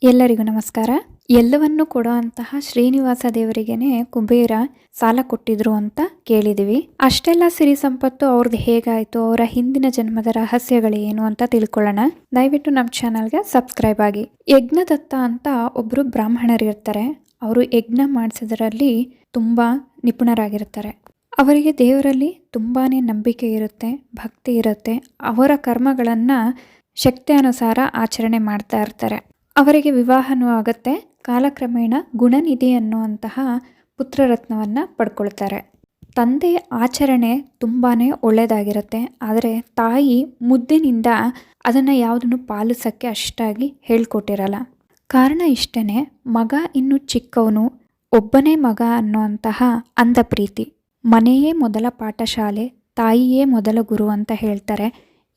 ಎಲ್ಲರಿಗೂ ನಮಸ್ಕಾರ. ಎಲ್ಲವನ್ನೂ ಕೊಡುವಂತಹ ಶ್ರೀನಿವಾಸ ದೇವರಿಗೇನೆ ಕುಬೇರ ಸಾಲ ಕೊಟ್ಟಿದ್ರು ಅಂತ ಕೇಳಿದಿವಿ. ಅಷ್ಟೆಲ್ಲ ಸಿರಿ ಸಂಪತ್ತು ಅವ್ರದ್ದು ಹೇಗಾಯ್ತು, ಅವರ ಹಿಂದಿನ ಜನ್ಮದ ರಹಸ್ಯಗಳೇನು ಅಂತ ತಿಳ್ಕೊಳ್ಳೋಣ. ದಯವಿಟ್ಟು ನಮ್ಮ ಚಾನಲ್ಗೆ ಸಬ್ಸ್ಕ್ರೈಬ್ ಆಗಿ. ಯಜ್ಞದತ್ತ ಅಂತ ಒಬ್ರು ಬ್ರಾಹ್ಮಣರು ಇರ್ತಾರೆ. ಅವರು ಯಜ್ಞ ಮಾಡಿಸೋದ್ರಲ್ಲಿ ತುಂಬಾ ನಿಪುಣರಾಗಿರ್ತಾರೆ. ಅವರಿಗೆ ದೇವರಲ್ಲಿ ತುಂಬಾನೇ ನಂಬಿಕೆ ಇರುತ್ತೆ, ಭಕ್ತಿ ಇರುತ್ತೆ. ಅವರ ಕರ್ಮಗಳನ್ನ ಶಕ್ತಿಯಾನುಸಾರ ಆಚರಣೆ ಮಾಡ್ತಾ ಇರ್ತಾರೆ. ಅವರಿಗೆ ವಿವಾಹನೂ ಆಗುತ್ತೆ. ಕಾಲಕ್ರಮೇಣ ಗುಣನಿಧಿ ಅನ್ನುವಂತಹ ಪುತ್ರರತ್ನವನ್ನು ಪಡ್ಕೊಳ್ತಾರೆ. ತಂದೆ ಆಚರಣೆ ತುಂಬಾ ಒಳ್ಳೆಯದಾಗಿರುತ್ತೆ, ಆದರೆ ತಾಯಿ ಮುದ್ದಿನಿಂದ ಅದನ್ನು ಯಾವುದನ್ನು ಪಾಲಿಸೋಕ್ಕೆ ಅಷ್ಟಾಗಿ ಹೇಳ್ಕೊಟ್ಟಿರಲ್ಲ. ಕಾರಣ ಇಷ್ಟೇ, ಮಗ ಇನ್ನು ಚಿಕ್ಕವನು, ಒಬ್ಬನೇ ಮಗ ಅನ್ನುವಂತಹ ಅಂಧ ಪ್ರೀತಿ. ಮನೆಯೇ ಮೊದಲ ಪಾಠಶಾಲೆ, ತಾಯಿಯೇ ಮೊದಲ ಗುರು ಅಂತ ಹೇಳ್ತಾರೆ.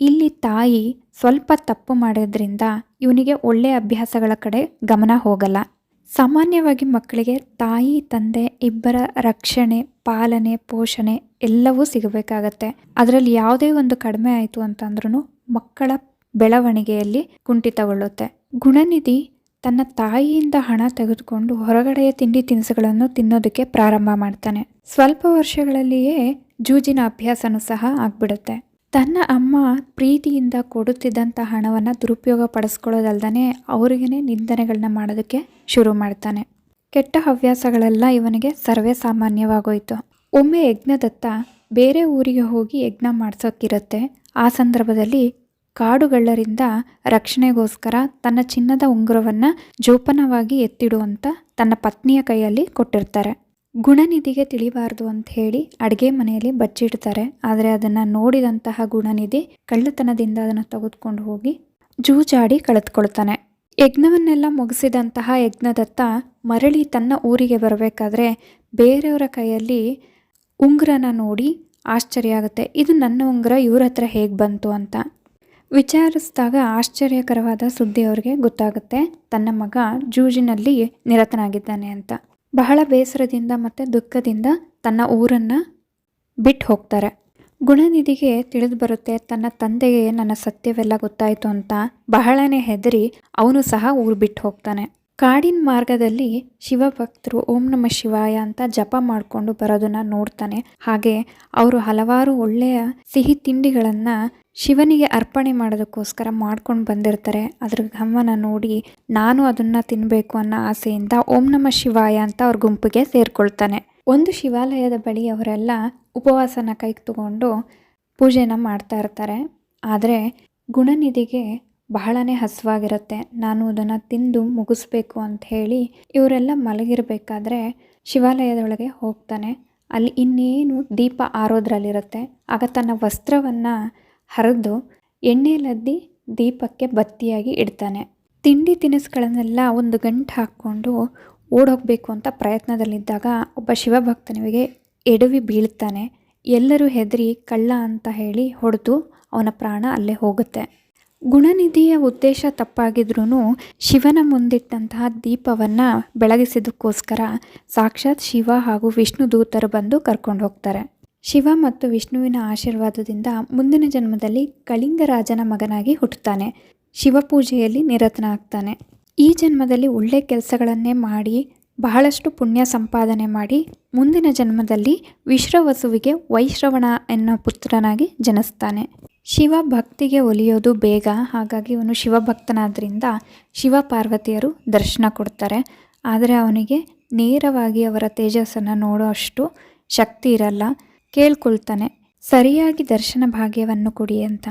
ಇಲ್ಲಿ ತಾಯಿ ಸ್ವಲ್ಪ ತಪ್ಪು ಮಾಡೋದ್ರಿಂದ ಇವನಿಗೆ ಒಳ್ಳೆಯ ಅಭ್ಯಾಸಗಳ ಕಡೆ ಗಮನ ಹೋಗಲ್ಲ. ಸಾಮಾನ್ಯವಾಗಿ ಮಕ್ಕಳಿಗೆ ತಾಯಿ ತಂದೆ ಇಬ್ಬರ ರಕ್ಷಣೆ, ಪಾಲನೆ, ಪೋಷಣೆ ಎಲ್ಲವೂ ಸಿಗಬೇಕಾಗತ್ತೆ. ಅದರಲ್ಲಿ ಯಾವುದೇ ಒಂದು ಕಡಿಮೆ ಆಯಿತು ಅಂತಂದ್ರೂ ಮಕ್ಕಳ ಬೆಳವಣಿಗೆಯಲ್ಲಿ ಕುಂಠಿತಗೊಳ್ಳುತ್ತೆ. ಗುಣನಿಧಿ ತನ್ನ ತಾಯಿಯಿಂದ ಹಣ ತೆಗೆದುಕೊಂಡು ಹೊರಗಡೆಯ ತಿಂಡಿ ತಿನಿಸುಗಳನ್ನು ತಿನ್ನೋದಕ್ಕೆ ಪ್ರಾರಂಭ ಮಾಡ್ತಾನೆ. ಸ್ವಲ್ಪ ವರ್ಷಗಳಲ್ಲಿಯೇ ಜೂಜಿನ ಅಭ್ಯಾಸನೂ ಸಹ ಆಗ್ಬಿಡುತ್ತೆ. ತನ್ನ ಅಮ್ಮ ಪ್ರೀತಿಯಿಂದ ಕೊಡುತ್ತಿದ್ದಂಥ ಹಣವನ್ನು ದುರುಪಯೋಗ ಪಡಿಸ್ಕೊಳ್ಳೋದಲ್ದೇ ಅವರಿಗೇ ನಿಂದನೆಗಳನ್ನ ಮಾಡೋದಕ್ಕೆ ಶುರು ಮಾಡ್ತಾನೆ. ಕೆಟ್ಟ ಹವ್ಯಾಸಗಳೆಲ್ಲ ಇವನಿಗೆ ಸರ್ವೇ ಸಾಮಾನ್ಯವಾಗೋಯ್ತು. ಒಮ್ಮೆ ಯಜ್ಞದತ್ತ ಬೇರೆ ಊರಿಗೆ ಹೋಗಿ ಯಜ್ಞ ಮಾಡಿಸೋಕ್ಕಿರುತ್ತೆ. ಆ ಸಂದರ್ಭದಲ್ಲಿ ಕಾಡುಗಳ್ಳರಿಂದ ರಕ್ಷಣೆಗೋಸ್ಕರ ತನ್ನ ಚಿನ್ನದ ಉಂಗುರವನ್ನು ಜೋಪಾನವಾಗಿ ಎತ್ತಿಡುವಂತ ತನ್ನ ಪತ್ನಿಯ ಕೈಯಲ್ಲಿ ಕೊಟ್ಟಿರ್ತಾರೆ. ಗುಣನಿಧಿಗೆ ತಿಳಿಬಾರ್ದು ಅಂತ ಹೇಳಿ ಅಡುಗೆ ಮನೆಯಲ್ಲಿ ಬಚ್ಚಿಡ್ತಾರೆ. ಆದರೆ ಅದನ್ನು ನೋಡಿದಂತಹ ಗುಣನಿಧಿ ಕಳ್ಳತನದಿಂದ ಅದನ್ನು ತೆಗೆದುಕೊಂಡು ಹೋಗಿ ಜೂಜಾಡಿ ಕಳೆದುಕೊಳ್ತಾನೆ. ಯಜ್ಞವನ್ನೆಲ್ಲ ಮುಗಿಸಿದಂತಹ ಯಜ್ಞದತ್ತ ಮರಳಿ ತನ್ನ ಊರಿಗೆ ಬರಬೇಕಾದ್ರೆ ಬೇರೆಯವರ ಕೈಯಲ್ಲಿ ಉಂಗುರನ ನೋಡಿ ಆಶ್ಚರ್ಯ ಆಗುತ್ತೆ. ಇದು ನನ್ನ ಉಂಗುರ ಇವ್ರ ಹತ್ರ ಹೇಗೆ ಬಂತು ಅಂತ ವಿಚಾರಿಸಿದಾಗ ಆಶ್ಚರ್ಯಕರವಾದ ಸುದ್ದಿ ಅವ್ರಿಗೆ ಗೊತ್ತಾಗುತ್ತೆ. ತನ್ನ ಮಗ ಜೂಜಿನಲ್ಲಿ ನಿರತನಾಗಿದ್ದಾನೆ ಅಂತ. ಬಹಳ ಬೇಸರದಿಂದ ಮತ್ತು ದುಃಖದಿಂದ ತನ್ನ ಊರನ್ನು ಬಿಟ್ಟು ಹೋಗ್ತಾರೆ. ಗುಣನಿಧಿಗೆ ತಿಳಿದು ಬರುತ್ತೆ ತನ್ನ ತಂದೆಗೆ ನನ್ನ ಸತ್ಯವೆಲ್ಲ ಗೊತ್ತಾಯಿತು ಅಂತ. ಬಹಳನೇ ಹೆದರಿ ಅವನು ಸಹ ಊರು ಬಿಟ್ಟು ಹೋಗ್ತಾನೆ. ಕಾಡಿನ ಮಾರ್ಗದಲ್ಲಿ ಶಿವಭಕ್ತರು ಓಂ ನಮಃ ಶಿವಾಯ ಅಂತ ಜಪ ಮಾಡಿಕೊಂಡು ಬರೋದನ್ನ ನೋಡ್ತಾನೆ. ಹಾಗೆ ಅವರು ಹಲವಾರು ಒಳ್ಳೆಯ ಸಿಹಿ ತಿಂಡಿಗಳನ್ನು ಶಿವನಿಗೆ ಅರ್ಪಣೆ ಮಾಡೋದಕ್ಕೋಸ್ಕರ ಮಾಡ್ಕೊಂಡು ಬಂದಿರ್ತಾರೆ. ಅದ್ರ ಘಮನ ನೋಡಿ ನಾನು ಅದನ್ನು ತಿನ್ನಬೇಕು ಅನ್ನೋ ಆಸೆಯಿಂದ ಓಂ ನಮಃ ಶಿವಾಯ ಅಂತ ಅವ್ರ ಗುಂಪಿಗೆ ಸೇರಿಕೊಳ್ತಾನೆ. ಒಂದು ಶಿವಾಲಯದ ಬಳಿ ಅವರೆಲ್ಲ ಉಪವಾಸನ ಕೈಗೆ ತಗೊಂಡು ಪೂಜೆನ ಮಾಡ್ತಾ ಇರ್ತಾರೆ. ಆದರೆ ಗುಣನಿಧಿಗೆ ಬಹಳನೇ ಹಸಿವಾಗಿರುತ್ತೆ. ನಾನು ಅದನ್ನು ತಿಂದು ಮುಗಿಸ್ಬೇಕು ಅಂತ ಹೇಳಿ ಇವರೆಲ್ಲ ಮಲಗಿರಬೇಕಾದ್ರೆ ಶಿವಾಲಯದೊಳಗೆ ಹೋಗ್ತಾನೆ. ಅಲ್ಲಿ ಇನ್ನೇನು ದೀಪ ಆರೋದ್ರಲ್ಲಿರುತ್ತೆ. ಆಗ ತನ್ನ ವಸ್ತ್ರವನ್ನು ಹರಿದು ಎಣ್ಣೆಲದ್ದಿ ದೀಪಕ್ಕೆ ಬತ್ತಿಯಾಗಿ ಇಡ್ತಾನೆ. ತಿಂಡಿ ತಿನಿಸುಗಳನ್ನೆಲ್ಲ ಒಂದು ಗಂಟು ಹಾಕ್ಕೊಂಡು ಓಡೋಗಬೇಕು ಅಂತ ಪ್ರಯತ್ನದಲ್ಲಿದ್ದಾಗ ಒಬ್ಬ ಶಿವಭಕ್ತನಿಗೆ ಎಡವಿ ಬೀಳ್ತಾನೆ. ಎಲ್ಲರೂ ಹೆದರಿ ಕಳ್ಳ ಅಂತ ಹೇಳಿ ಹೊಡೆದು ಅವನ ಪ್ರಾಣ ಅಲ್ಲೇ ಹೋಗುತ್ತೆ. ಗುಣನಿಧಿಯ ಉದ್ದೇಶ ತಪ್ಪಾಗಿದ್ರೂ ಶಿವನ ಮುಂದಿಟ್ಟಂತಹ ದೀಪವನ್ನು ಬೆಳಗಿಸಿದಕ್ಕೋಸ್ಕರ ಸಾಕ್ಷಾತ್ ಶಿವ ಹಾಗೂ ವಿಷ್ಣು ದೂತರು ಬಂದು ಕರ್ಕೊಂಡು ಹೋಗ್ತಾರೆ. ಶಿವ ಮತ್ತು ವಿಷ್ಣುವಿನ ಆಶೀರ್ವಾದದಿಂದ ಮುಂದಿನ ಜನ್ಮದಲ್ಲಿ ಕಳಿಂಗ ರಾಜನ ಮಗನಾಗಿ ಹುಟ್ಟುತ್ತಾನೆ. ಶಿವಪೂಜೆಯಲ್ಲಿ ನಿರತನಾಗ್ತಾನೆ. ಈ ಜನ್ಮದಲ್ಲಿ ಒಳ್ಳೆ ಕೆಲಸಗಳನ್ನೇ ಮಾಡಿ ಬಹಳಷ್ಟು ಪುಣ್ಯ ಸಂಪಾದನೆ ಮಾಡಿ ಮುಂದಿನ ಜನ್ಮದಲ್ಲಿ ವಿಶ್ರವಸುವಿಗೆ ವೈಶ್ರವಣ ಎನ್ನೋ ಪುತ್ರನಾಗಿ ಜನಿಸ್ತಾನೆ. ಶಿವ ಭಕ್ತಿಗೆ ಒಲಿಯೋದು ಬೇಗ. ಹಾಗಾಗಿ ಅವನು ಶಿವಭಕ್ತನಾದ್ರಿಂದ ಶಿವ ಪಾರ್ವತಿಯರು ದರ್ಶನ ಕೊಡ್ತಾರೆ. ಆದರೆ ಅವನಿಗೆ ನೇರವಾಗಿ ಅವರ ತೇಜಸ್ಸನ್ನು ನೋಡೋ ಅಷ್ಟು ಶಕ್ತಿ ಇರಲ್ಲ. ಕೇಳ್ಕೊಳ್ತಾನೆ, ಸರಿಯಾಗಿ ದರ್ಶನ ಭಾಗ್ಯವನ್ನು ಕೊಡಿ ಅಂತ.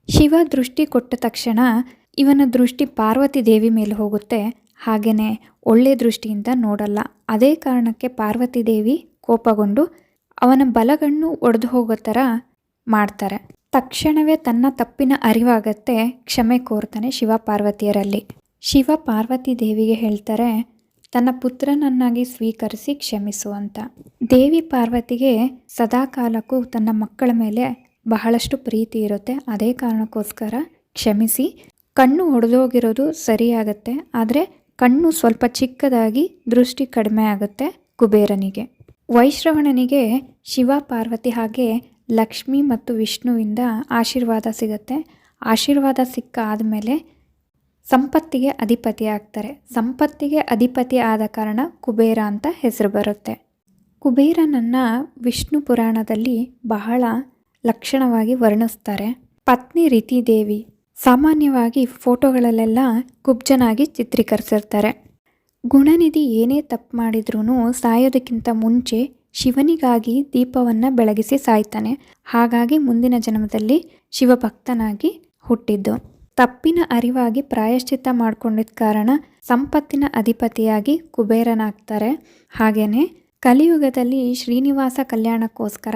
ಶಿವ ದೃಷ್ಟಿ ಕೊಟ್ಟ ತಕ್ಷಣ ಇವನ ದೃಷ್ಟಿ ಪಾರ್ವತಿ ದೇವಿ ಮೇಲೆ ಹೋಗುತ್ತೆ. ಹಾಗೆಯೇ ಒಳ್ಳೆ ದೃಷ್ಟಿಯಿಂದ ನೋಡಲ್ಲ. ಅದೇ ಕಾರಣಕ್ಕೆ ಪಾರ್ವತಿ ದೇವಿ ಕೋಪಗೊಂಡು ಅವನ ಬಲಗಣ್ಣು ಒಡೆದು ಹೋಗೋ ಥರ ಮಾಡ್ತಾರೆ. ತಕ್ಷಣವೇ ತನ್ನ ತಪ್ಪಿನ ಅರಿವಾಗತ್ತೆ. ಕ್ಷಮೆ ಕೋರ್ತಾನೆ ಶಿವ ಪಾರ್ವತಿಯರಲ್ಲಿ. ಶಿವ ಪಾರ್ವತಿ ದೇವಿಗೆ ಹೇಳ್ತಾರೆ ತನ್ನ ಪುತ್ರನನ್ನಾಗಿ ಸ್ವೀಕರಿಸಿ ಕ್ಷಮಿಸು ಅಂತ. ದೇವಿ ಪಾರ್ವತಿಗೆ ಸದಾಕಾಲಕ್ಕೂ ತನ್ನ ಮಕ್ಕಳ ಮೇಲೆ ಬಹಳಷ್ಟು ಪ್ರೀತಿ ಇರುತ್ತೆ. ಅದೇ ಕಾರಣಕ್ಕೋಸ್ಕರ ಕ್ಷಮಿಸಿ ಕಣ್ಣು ಒಡೆದೋಗಿರೋದು ಸರಿಯಾಗತ್ತೆ. ಆದರೆ ಕಣ್ಣು ಸ್ವಲ್ಪ ಚಿಕ್ಕದಾಗಿ ದೃಷ್ಟಿ ಕಡಿಮೆ ಆಗುತ್ತೆ ಕುಬೇರನಿಗೆ. ವೈಶ್ರವಣನಿಗೆ ಶಿವ ಪಾರ್ವತಿ ಹಾಗೆ ಲಕ್ಷ್ಮಿ ಮತ್ತು ವಿಷ್ಣುವಿಂದ ಆಶೀರ್ವಾದ ಸಿಗುತ್ತೆ. ಆಶೀರ್ವಾದ ಸಿಕ್ಕಾದಮೇಲೆ ಸಂಪತ್ತಿಗೆ ಅಧಿಪತಿ ಆಗ್ತಾರೆ. ಸಂಪತ್ತಿಗೆ ಅಧಿಪತಿ ಆದ ಕಾರಣ ಕುಬೇರ ಅಂತ ಹೆಸರು ಬರುತ್ತೆ. ಕುಬೇರನನ್ನು ವಿಷ್ಣು ಪುರಾಣದಲ್ಲಿ ಬಹಳ ಲಕ್ಷಣವಾಗಿ ವರ್ಣಿಸ್ತಾರೆ. ಪತ್ನಿ ರಿತಿದೇವಿ ಸಾಮಾನ್ಯವಾಗಿ ಫೋಟೋಗಳಲ್ಲೆಲ್ಲ ಕುಬ್ಜನಾಗಿ ಚಿತ್ರೀಕರಿಸಿರ್ತಾರೆ. ಗುಣನಿಧಿ ಏನೇ ತಪ್ಪು ಮಾಡಿದ್ರೂ ಸಾಯೋದಕ್ಕಿಂತ ಮುಂಚೆ ಶಿವನಿಗಾಗಿ ದೀಪವನ್ನು ಬೆಳಗಿಸಿ ಸಾಯ್ತಾನೆ. ಹಾಗಾಗಿ ಮುಂದಿನ ಜನ್ಮದಲ್ಲಿ ಶಿವಭಕ್ತನಾಗಿ ಹುಟ್ಟಿದ್ದು. ತಪ್ಪಿನ ಅರಿವಾಗಿ ಪ್ರಾಯಶ್ಚಿತ್ತ ಮಾಡ್ಕೊಂಡಿದ್ದ ಕಾರಣ ಸಂಪತ್ತಿನ ಅಧಿಪತಿಯಾಗಿ ಕುಬೇರನಾಗ್ತಾರೆ. ಹಾಗೆಯೇ ಕಲಿಯುಗದಲ್ಲಿ ಶ್ರೀನಿವಾಸ ಕಲ್ಯಾಣಕ್ಕೋಸ್ಕರ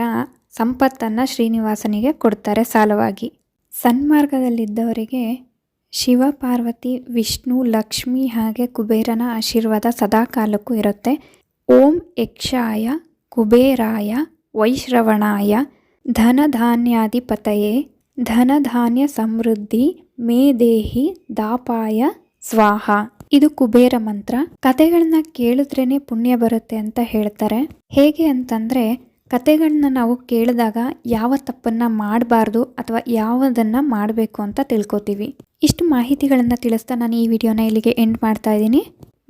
ಸಂಪತ್ತನ್ನು ಶ್ರೀನಿವಾಸನಿಗೆ ಕೊಡ್ತಾರೆ ಸಾಲವಾಗಿ. ಸನ್ಮಾರ್ಗದಲ್ಲಿದ್ದವರಿಗೆ ಶಿವ, ಪಾರ್ವತಿ, ವಿಷ್ಣು, ಲಕ್ಷ್ಮಿ ಹಾಗೆ ಕುಬೇರನ ಆಶೀರ್ವಾದ ಸದಾ ಕಾಲಕ್ಕೂ ಇರುತ್ತೆ. ಓಂ ಯಕ್ಷಾಯ ಕುಬೇರಾಯ ವೈಶ್ರವಣಾಯ ಧನಧಾನ್ಯಾಧಿಪತಯೇ ಧನಧಾನ್ಯ ಸಮೃದ್ಧಿ ಮೇ ದೇಹಿ ದಾಪಾಯ ಸ್ವಾಹ. ಇದು ಕುಬೇರ ಮಂತ್ರ. ಕತೆಗಳನ್ನ ಕೇಳಿದ್ರೇನೆ ಪುಣ್ಯ ಬರುತ್ತೆ ಅಂತ ಹೇಳ್ತಾರೆ. ಹೇಗೆ ಅಂತಂದರೆ, ಕತೆಗಳನ್ನ ನಾವು ಕೇಳಿದಾಗ ಯಾವ ತಪ್ಪನ್ನು ಮಾಡಬಾರ್ದು ಅಥವಾ ಯಾವುದನ್ನು ಮಾಡಬೇಕು ಅಂತ ತಿಳ್ಕೊತೀವಿ. ಇಷ್ಟು ಮಾಹಿತಿಗಳನ್ನು ತಿಳಿಸ್ತಾ ನಾನು ಈ ವಿಡಿಯೋನ ಇಲ್ಲಿಗೆ ಎಂಡ್ ಮಾಡ್ತಾ ಇದ್ದೀನಿ.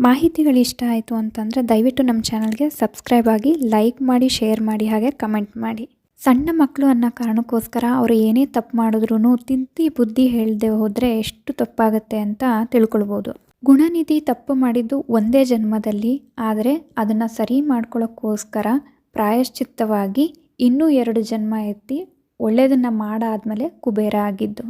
ಮಾಹಿತಿಗಳು ಇಷ್ಟ ಆಯಿತು ಅಂತಂದರೆ ದಯವಿಟ್ಟು ನಮ್ಮ ಚಾನಲ್ಗೆ ಸಬ್ಸ್ಕ್ರೈಬ್ ಆಗಿ, ಲೈಕ್ ಮಾಡಿ, ಶೇರ್ ಮಾಡಿ, ಹಾಗೆ ಕಮೆಂಟ್ ಮಾಡಿ. ಸಣ್ಣ ಮಕ್ಕಳು ಅನ್ನೋ ಕಾರಣಕ್ಕೋಸ್ಕರ ಅವರು ಏನೇ ತಪ್ಪು ಮಾಡಿದ್ರೂ ತಿದ್ದಿ ಬುದ್ಧಿ ಹೇಳದೆ ಹೋದರೆ ಎಷ್ಟು ತಪ್ಪಾಗುತ್ತೆ ಅಂತ ತಿಳ್ಕೊಳ್ಬೋದು. ಗುಣನಿಧಿ ತಪ್ಪು ಮಾಡಿದ್ದು ಒಂದೇ ಜನ್ಮದಲ್ಲಿ, ಆದರೆ ಅದನ್ನು ಸರಿ ಮಾಡ್ಕೊಳ್ಳೋಕ್ಕೋಸ್ಕರ ಪ್ರಾಯಶ್ಚಿತ್ತವಾಗಿ ಇನ್ನೂ 2 ಜನ್ಮ ಎತ್ತಿ ಒಳ್ಳೆಯದನ್ನು ಮಾಡಾದ್ಮೇಲೆ ಕುಬೇರ ಆಗಿದ್ದು.